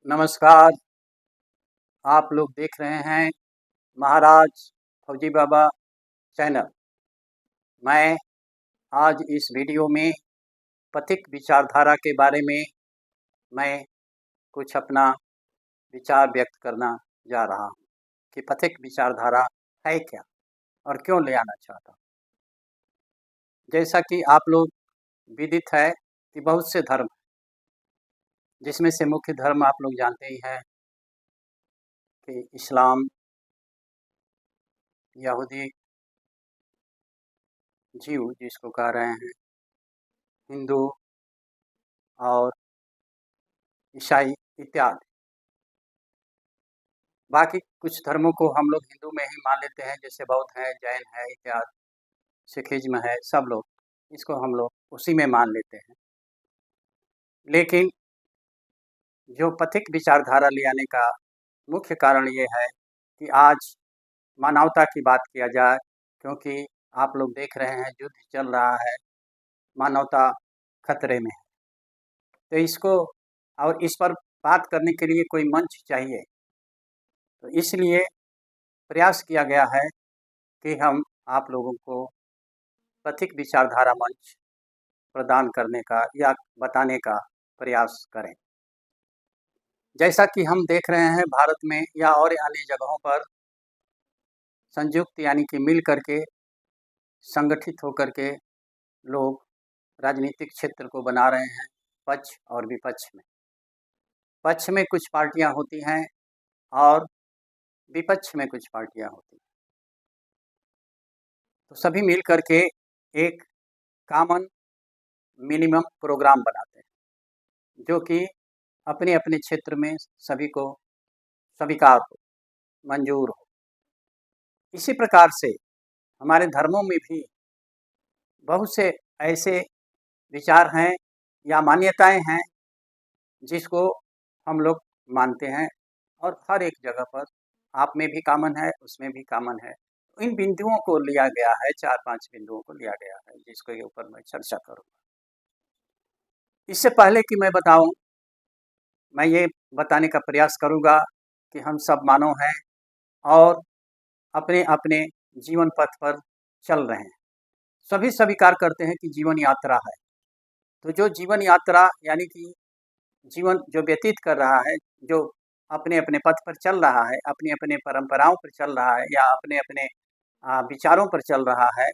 नमस्कार। आप लोग देख रहे हैं महाराज फौजी बाबा चैनल। मैं आज इस वीडियो में पथिक विचारधारा के बारे में मैं कुछ अपना विचार व्यक्त करना जा रहा हूँ कि पथिक विचारधारा है क्या और क्यों ले आना चाहता हूँ। जैसा कि आप लोग विदित है कि बहुत से धर्म, जिसमें से मुख्य धर्म आप लोग जानते ही हैं कि इस्लाम, यहूदी, जीव जिसको कह रहे हैं, हिंदू और ईसाई इत्यादि। बाकी कुछ धर्मों को हम लोग हिंदू में ही मान लेते हैं, जैसे बौद्ध है, जैन है इत्यादि, सिखिज्म है, सब लोग इसको हम लोग उसी में मान लेते हैं। लेकिन जो पथिक विचारधारा ले आने का मुख्य कारण ये है कि आज मानवता की बात किया जाए, क्योंकि आप लोग देख रहे हैं युद्ध चल रहा है, मानवता खतरे में है। तो इसको और इस पर बात करने के लिए कोई मंच चाहिए, तो इसलिए प्रयास किया गया है कि हम आप लोगों को पथिक विचारधारा मंच प्रदान करने का या बताने का प्रयास करें। जैसा कि हम देख रहे हैं भारत में या और अन्य जगहों पर संयुक्त यानी कि मिल करके, संगठित होकर के लोग राजनीतिक क्षेत्र को बना रहे हैं, पक्ष और विपक्ष में। पक्ष में कुछ पार्टियां होती हैं और विपक्ष में कुछ पार्टियां होती हैं, तो सभी मिल करके एक कॉमन मिनिमम प्रोग्राम बनाते हैं, जो कि अपने अपने क्षेत्र में सभी को स्वीकार हो, मंजूर हो। इसी प्रकार से हमारे धर्मों में भी बहुत से ऐसे विचार हैं या मान्यताएं हैं जिसको हम लोग मानते हैं, और हर एक जगह पर आप में भी कॉमन है, उसमें भी कॉमन है। इन बिंदुओं को लिया गया है, 4-5 बिंदुओं को लिया गया है, जिसके ऊपर मैं चर्चा करूँगा। इससे पहले कि मैं बताऊं, मैं ये बताने का प्रयास करूँगा कि हम सब मानव हैं और अपने अपने जीवन पथ पर चल रहे हैं। सभी स्वीकार करते हैं कि जीवन यात्रा है। तो जो जीवन यात्रा यानी कि जीवन जो व्यतीत कर रहा है, जो अपने अपने पथ पर चल रहा है, अपने अपने परंपराओं पर चल रहा है या अपने अपने विचारों पर चल रहा है,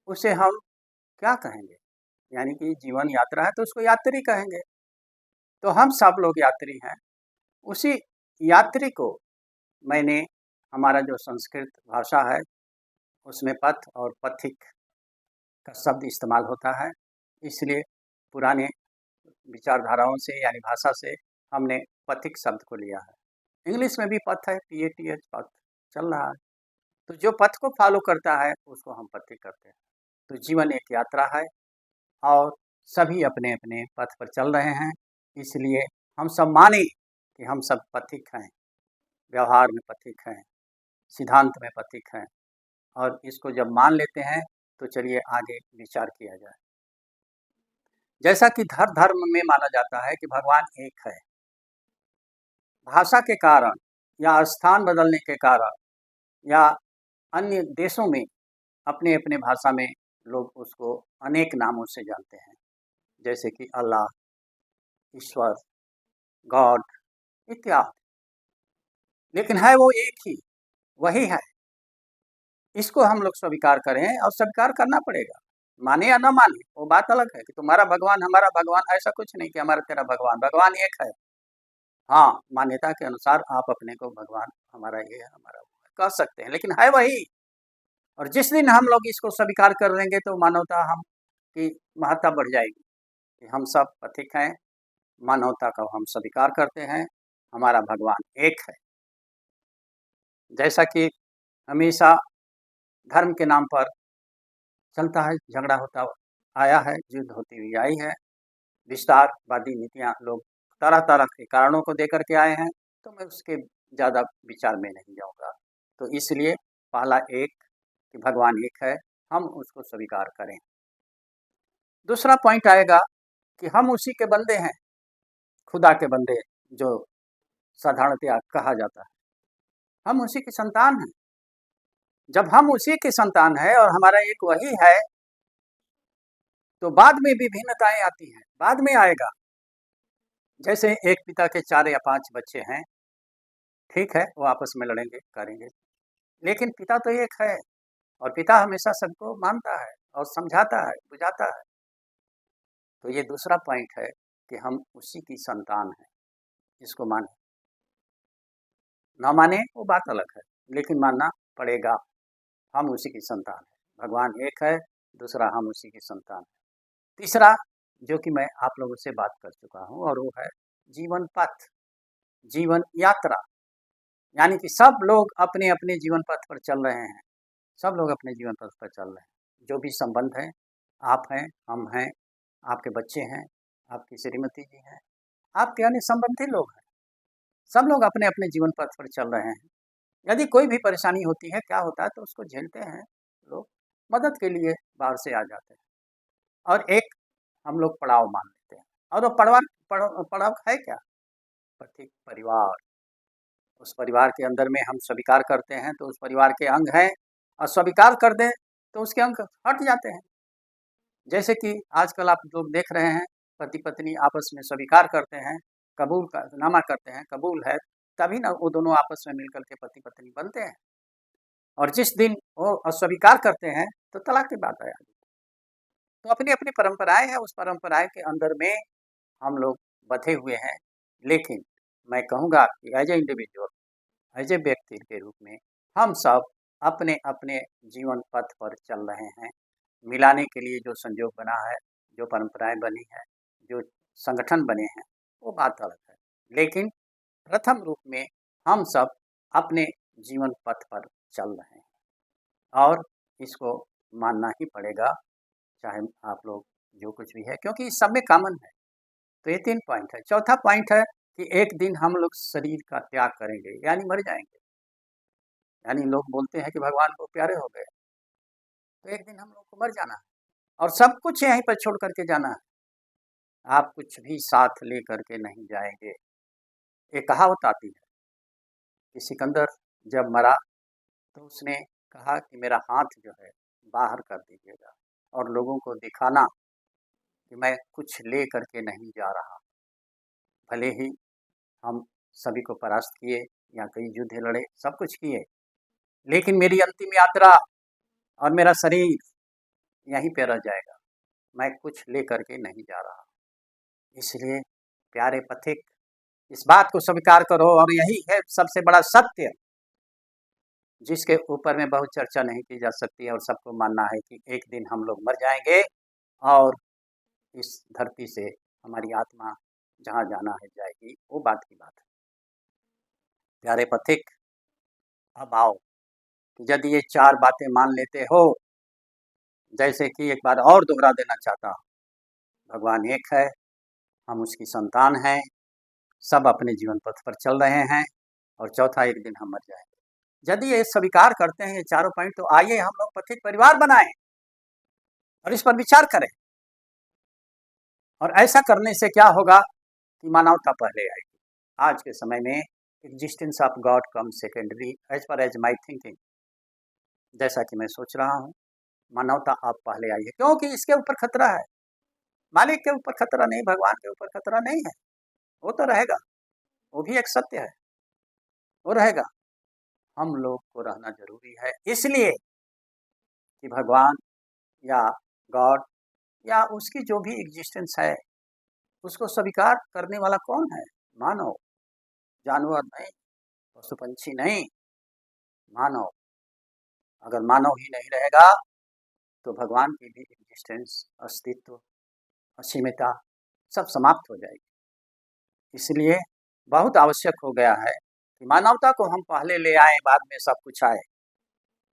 उसे हम क्या कहेंगे? यानी कि जीवन यात्रा है तो उसको यात्री कहेंगे। तो हम सब लोग यात्री हैं। उसी यात्री को मैंने, हमारा जो संस्कृत भाषा है उसमें पथ और पथिक का शब्द इस्तेमाल होता है, इसलिए पुराने विचारधाराओं से यानी भाषा से हमने पथिक शब्द को लिया है। इंग्लिश में भी पथ है, PATH, पथ चल रहा है। तो जो पथ को फॉलो करता है उसको हम पथिक करते हैं। तो जीवन एक यात्रा है और सभी अपने अपने पथ पर चल रहे हैं, इसलिए हम सब माने कि हम सब पथिक हैं, व्यवहार में पथिक हैं, सिद्धांत में पथिक हैं। और इसको जब मान लेते हैं तो चलिए आगे विचार किया जाए। जैसा कि हर धर्म में माना जाता है कि भगवान एक है, भाषा के कारण या स्थान बदलने के कारण या अन्य देशों में अपने अपने भाषा में लोग उसको अनेक नामों से जानते हैं, जैसे कि अल्लाह, ईश्वर, गॉड इत्यादि। लेकिन है वो एक ही, वही है। इसको हम लोग स्वीकार करें और स्वीकार करना पड़ेगा, माने या ना माने वो बात अलग है कि तुम्हारा भगवान हमारा भगवान, ऐसा कुछ नहीं कि हमारा तेरा भगवान, भगवान एक है। हाँ, मान्यता के अनुसार आप अपने को भगवान हमारा ये है, हमारा वो है कह सकते हैं, लेकिन है वही। और जिस दिन हम लोग इसको स्वीकार कर लेंगे तो मानवता हम की महत्ता बढ़ जाएगी कि हम सब पथिक हैं, मानवता का हम स्वीकार करते हैं, हमारा भगवान एक है। जैसा कि हमेशा धर्म के नाम पर चलता है, झगड़ा होता आया है, युद्ध होती हुई आई है, विस्तारवादी नीतियाँ लोग तरह तरह के कारणों को देकर के आए हैं, तो मैं उसके ज़्यादा विचार में नहीं जाऊँगा। तो इसलिए पहला एक कि भगवान एक है, हम उसको स्वीकार करें। दूसरा पॉइंट आएगा कि हम उसी के बंदे हैं, खुदा के बंदे, जो साधारणतया कहा जाता है। हम उसी की संतान हैं। जब हम उसी की संतान हैं और हमारा एक वही है, तो बाद में भी भिन्नताएं आती हैं, बाद में आएगा। जैसे एक पिता के 4 या 5 बच्चे हैं, ठीक है, वो आपस में लड़ेंगे, करेंगे, लेकिन पिता तो एक है और पिता हमेशा सबको मानता है और समझाता है, बुझाता है। तो ये दूसरा पॉइंट है कि हम उसी की संतान हैं। इसको माने ना माने वो बात अलग है, लेकिन मानना पड़ेगा। हम उसी की संतान हैं। भगवान एक है, दूसरा हम उसी की संतान हैं। तीसरा, जो कि मैं आप लोगों से बात कर चुका हूँ, और वो है जीवन पथ, जीवन यात्रा। यानी कि सब लोग अपने अपने जीवन पथ पर चल रहे हैं। सब लोग अपने जीवन पथ पर चल रहे हैं। जो भी संबंध है, आप हैं, हम हैं, आपके बच्चे हैं, आपकी श्रीमती जी हैं, आपके अन्य संबंधी लोग हैं, सब लोग अपने अपने जीवन पथ पर चल रहे हैं। यदि कोई भी परेशानी होती है, क्या होता है, तो उसको झेलते हैं लोग, मदद के लिए बाहर से आ जाते हैं, और एक हम लोग पड़ाव मान लेते हैं। और वो पड़ाव है क्या? प्रत्येक परिवार। उस परिवार के अंदर में हम स्वीकार करते हैं तो उस परिवार के अंग हैं, और स्वीकार कर दें तो उसके अंग हट जाते हैं। जैसे कि आजकल आप लोग देख रहे हैं, पति पत्नी आपस में स्वीकार करते हैं, कबूल का नामा करते हैं, कबूल है, तभी ना वो दोनों आपस में मिलकर के पति पत्नी बनते हैं। और जिस दिन वो अस्वीकार करते हैं तो तलाक की बात है। तो अपनी अपनी परंपराएं हैं, उस परंपराएं के अंदर में हम लोग बंधे हुए हैं। लेकिन मैं कहूँगा कि as a individual, as a व्यक्ति के रूप में हम सब अपने अपने जीवन पथ पर चल रहे हैं। मिलाने के लिए जो संयोग बना है, जो परंपराएं बनी है, जो संगठन बने हैं, वो बात अलग है। लेकिन प्रथम रूप में हम सब अपने जीवन पथ पर चल रहे हैं, और इसको मानना ही पड़ेगा, चाहे आप लोग जो कुछ भी है, क्योंकि इस सब में कॉमन है। तो ये 3 पॉइंट है। चौथा पॉइंट है कि एक दिन हम लोग शरीर का त्याग करेंगे, यानी मर जाएंगे। यानी लोग बोलते हैं कि भगवान को प्यारे हो गए, तो एक दिन हम लोग को मर जाना है, और सब कुछ यहीं पर छोड़ करके जाना है। आप कुछ भी साथ ले करके नहीं जाएंगे। एक कहावत आती है कि सिकंदर जब मरा तो उसने कहा कि मेरा हाथ जो है बाहर कर दीजिएगा, और लोगों को दिखाना कि मैं कुछ ले करके नहीं जा रहा। भले ही हम सभी को परास्त किए या कई युद्ध लड़े, सब कुछ किए, लेकिन मेरी अंतिम यात्रा और मेरा शरीर यहीं पे रह जाएगा। मैं कुछ ले करके नहीं जा रहा। इसलिए प्यारे पथिक, इस बात को स्वीकार करो, और यही है सबसे बड़ा सत्य, जिसके ऊपर में बहुत चर्चा नहीं की जा सकती है, और सबको मानना है कि एक दिन हम लोग मर जाएंगे, और इस धरती से हमारी आत्मा जहाँ जाना है जाएगी। वो बात की बात है। प्यारे पथिक, अब आओ कि यदि ये 4 बातें मान लेते हो, जैसे कि एक बार और दोहरा देना चाहता हूँ, भगवान एक है, हम उसकी संतान हैं, सब अपने जीवन पथ पर चल रहे हैं, और चौथा, एक दिन हम मर जाएंगे। यदि ये स्वीकार करते हैं ये चारों पॉइंट, तो आइए हम लोग पथिक परिवार बनाएं और इस पर विचार करें। और ऐसा करने से क्या होगा कि मानवता पहले आएगी। आज के समय में existence of God come secondary as per as my thinking. जैसा कि मैं सोच रहा हूँ, मानवता अब पहले आई है, क्योंकि इसके ऊपर खतरा है। मालिक के ऊपर खतरा नहीं, भगवान के ऊपर खतरा नहीं है। वो तो रहेगा, वो भी एक सत्य है, वो रहेगा। हम लोग को रहना जरूरी है, इसलिए कि भगवान या गॉड या उसकी जो भी एग्जिस्टेंस है, उसको स्वीकार करने वाला कौन है? मानव, जानवर नहीं, पशु पंछी नहीं, मानव। अगर मानव ही नहीं रहेगा तो भगवान की भी एग्जिस्टेंस, अस्तित्व, असीमितता सब समाप्त हो जाएगी। इसलिए बहुत आवश्यक हो गया है कि मानवता को हम पहले ले आए, बाद में सब कुछ आए।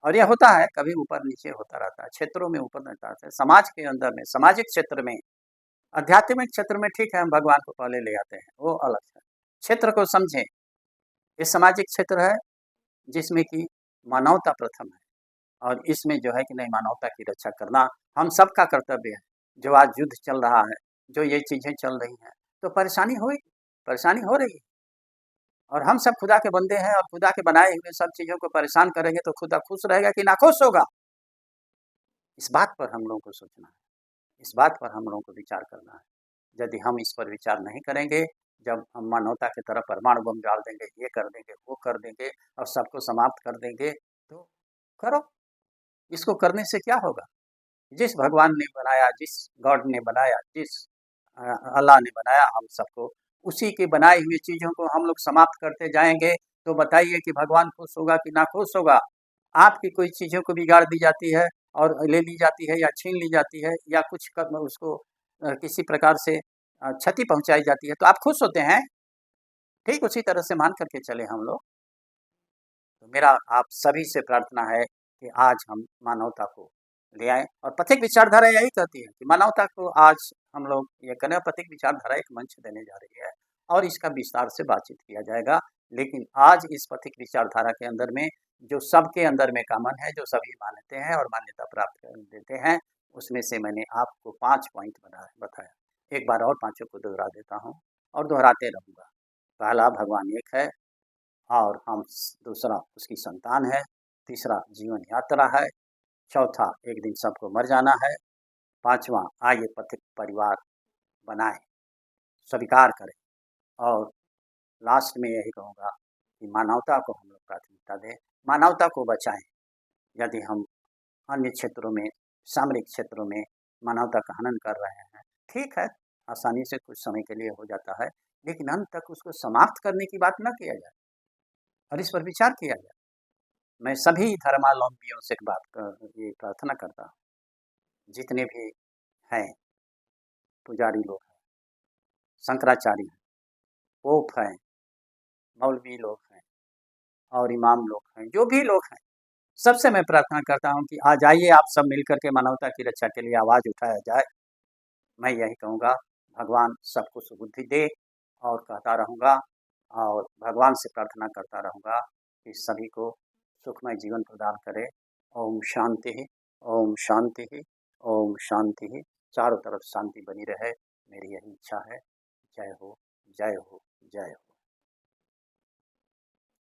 और यह होता है, कभी ऊपर नीचे होता रहता है, क्षेत्रों में ऊपर रहता है, समाज के अंदर में, सामाजिक क्षेत्र में, आध्यात्मिक क्षेत्र में ठीक है, हम भगवान को पहले ले आते हैं, वो अलग है। क्षेत्र को समझें, ये सामाजिक क्षेत्र है जिसमें कि मानवता प्रथम है, और इसमें जो है कि नहीं, मानवता की रक्षा करना हम सबका कर्तव्य है। जो आज युद्ध चल रहा है, जो ये चीज़ें चल रही हैं, तो परेशानी हुई, परेशानी हो रही है, और हम सब खुदा के बंदे हैं और खुदा के बनाए हुए सब चीज़ों को परेशान करेंगे तो खुदा खुश रहेगा कि नाखुश होगा? इस बात पर हम लोगों को सोचना है, इस बात पर हम लोगों को विचार करना है। यदि हम इस पर विचार नहीं करेंगे, जब हम मानवता की तरफ परमाणु बम डाल देंगे, ये कर देंगे, वो कर देंगे और सबको समाप्त कर देंगे, तो करो। इसको करने से क्या होगा? जिस भगवान ने बनाया, जिस गॉड ने बनाया, जिस अल्लाह ने बनाया हम सबको, उसी के बनाई हुई चीज़ों को हम लोग समाप्त करते जाएँगे, तो बताइए कि भगवान खुश होगा कि नाखुश होगा? आपकी कोई चीज़ों को बिगाड़ दी जाती है और ले ली जाती है या छीन ली जाती है या कुछ कर उसको किसी प्रकार से क्षति पहुँचाई जाती है, तो आप खुश होते हैं? ठीक उसी तरह से मान कर के चले हम लोग। तो मेरा आप सभी से प्रार्थना है कि आज हम मानवता को ले आएँ और पथिक विचारधारा यही कहती है कि मानवता को आज हम लोग ये करें। पथिक विचारधारा एक मंच देने जा रही है और इसका विस्तार से बातचीत किया जाएगा। लेकिन आज इस पथिक विचारधारा के अंदर में जो सबके अंदर में कॉमन है, जो सभी मानते हैं और मान्यता प्राप्त कर देते हैं, उसमें से मैंने आपको 5 पॉइंट बताया। एक बार और पाँचों को दोहरा देता हूँ और दोहराते रहूँगा। पहला, भगवान एक है और हम दूसरा उसकी संतान है, तीसरा जीवन यात्रा है, चौथा एक दिन सबको मर जाना है, पांचवा आइए पथिक परिवार बनाएं, स्वीकार करें और लास्ट में यही कहूँगा कि मानवता को हम लोग प्राथमिकता दें, मानवता को बचाएं। यदि हम अन्य क्षेत्रों में, सामरिक क्षेत्रों में मानवता का हनन कर रहे हैं, ठीक है, आसानी से कुछ समय के लिए हो जाता है, लेकिन अंत तक उसको समाप्त करने की बात न किया जाए और इस पर विचार किया जाए। मैं सभी धर्मावलंबियों से ये प्रार्थना करता हूँ, जितने भी हैं, पुजारी लोग हैं, शंकराचार्य हैं, पोप हैं, मौलवी लोग हैं और इमाम लोग हैं, जो भी लोग हैं, सबसे मैं प्रार्थना करता हूँ कि आज आइए आप सब मिलकर के मानवता की रक्षा के लिए आवाज़ उठाया जाए। मैं यही कहूँगा, भगवान सबको सुबुद्धि दे और कहता रहूँगा और भगवान से प्रार्थना करता रहूँगा कि सभी को सुखमय जीवन प्रदान करे। ओम शांति, ओम शांति, ओम शांति। चारों तरफ शांति बनी रहे, मेरी यही इच्छा है। जय हो, जय हो, जय हो।